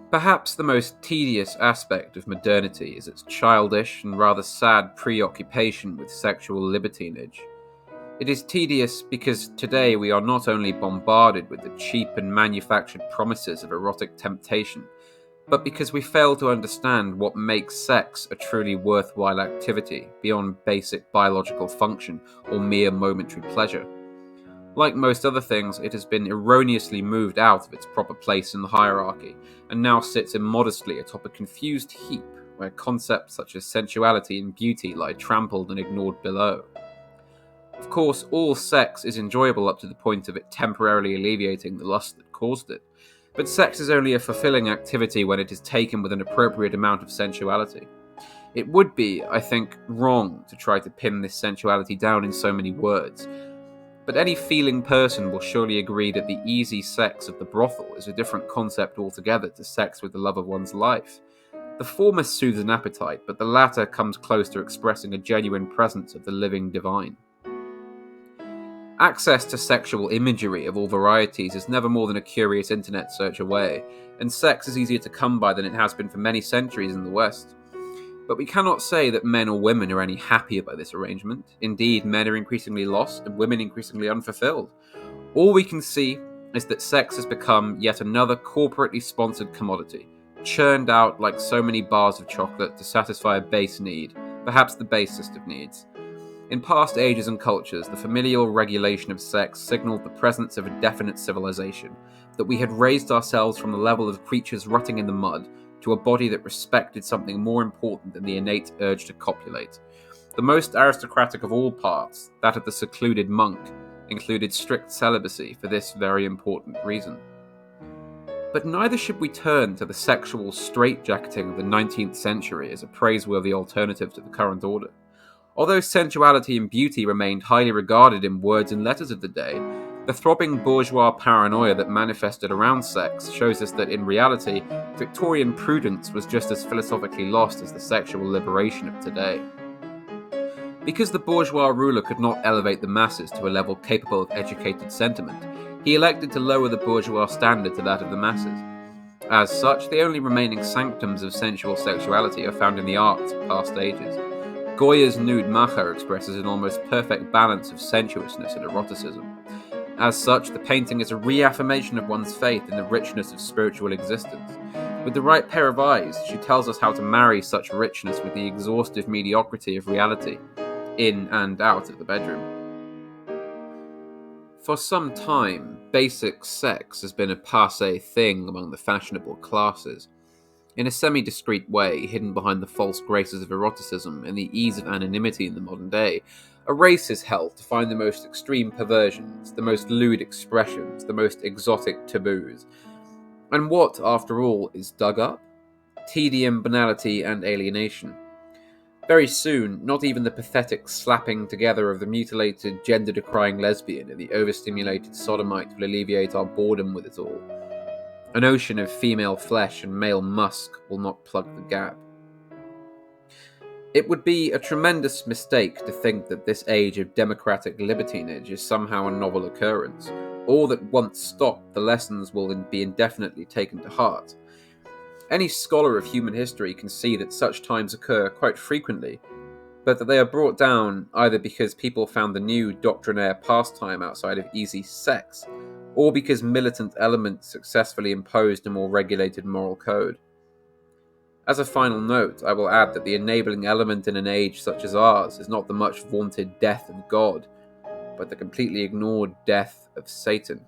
Perhaps the most tedious aspect of modernity is its childish and rather sad preoccupation with sexual libertinage. It is tedious because today we are not only bombarded with the cheap and manufactured promises of erotic temptation, but because we fail to understand what makes sex a truly worthwhile activity beyond basic biological function or mere momentary pleasure. Like most other things, it has been erroneously moved out of its proper place in the hierarchy, and now sits immodestly atop a confused heap where concepts such as sensuality and beauty lie trampled and ignored below. Of course, all sex is enjoyable up to the point of it temporarily alleviating the lust that caused it, but sex is only a fulfilling activity when it is taken with an appropriate amount of sensuality. It would be, I think, wrong to try to pin this sensuality down in so many words, but any feeling person will surely agree that the easy sex of the brothel is a different concept altogether to sex with the love of one's life. The former soothes an appetite, but the latter comes close to expressing a genuine presence of the living divine. Access to sexual imagery of all varieties is never more than a curious internet search away, and sex is easier to come by than it has been for many centuries in the West. But we cannot say that men or women are any happier by this arrangement. Indeed, men are increasingly lost and women increasingly unfulfilled. All we can see is that sex has become yet another corporately sponsored commodity, churned out like so many bars of chocolate to satisfy a base need, perhaps the basest of needs. In past ages and cultures, the familial regulation of sex signaled the presence of a definite civilization, that we had raised ourselves from the level of creatures rutting in the mud to a body that respected something more important than the innate urge to copulate. The most aristocratic of all parts, that of the secluded monk, included strict celibacy for this very important reason. But neither should we turn to the sexual straitjacketing of the 19th century as a praiseworthy alternative to the current order. Although sensuality and beauty remained highly regarded in words and letters of the day, the throbbing bourgeois paranoia that manifested around sex shows us that in reality, Victorian prudence was just as philosophically lost as the sexual liberation of today. Because the bourgeois ruler could not elevate the masses to a level capable of educated sentiment, he elected to lower the bourgeois standard to that of the masses. As such, the only remaining sanctums of sensual sexuality are found in the arts of past ages. Goya's nude Macha expresses an almost perfect balance of sensuousness and eroticism. As such, the painting is a reaffirmation of one's faith in the richness of spiritual existence. With the right pair of eyes, she tells us how to marry such richness with the exhaustive mediocrity of reality, in and out of the bedroom. For some time, basic sex has been a passé thing among the fashionable classes. In a semi-discreet way, hidden behind the false graces of eroticism and the ease of anonymity in the modern day, a race is held to find the most extreme perversions, the most lewd expressions, the most exotic taboos. And what, after all, is dug up? Tedium, banality, and alienation. Very soon, not even the pathetic slapping together of the mutilated, gender-decrying lesbian and the overstimulated sodomite will alleviate our boredom with it all. An ocean of female flesh and male musk will not plug the gap. It would be a tremendous mistake to think that this age of democratic libertinage is somehow a novel occurrence, or that once stopped, the lessons will be indefinitely taken to heart. Any scholar of human history can see that such times occur quite frequently, but that they are brought down either because people found the new doctrinaire pastime outside of easy sex, or because militant elements successfully imposed a more regulated moral code. As a final note, I will add that the enabling element in an age such as ours is not the much vaunted death of God, but the completely ignored death of Satan.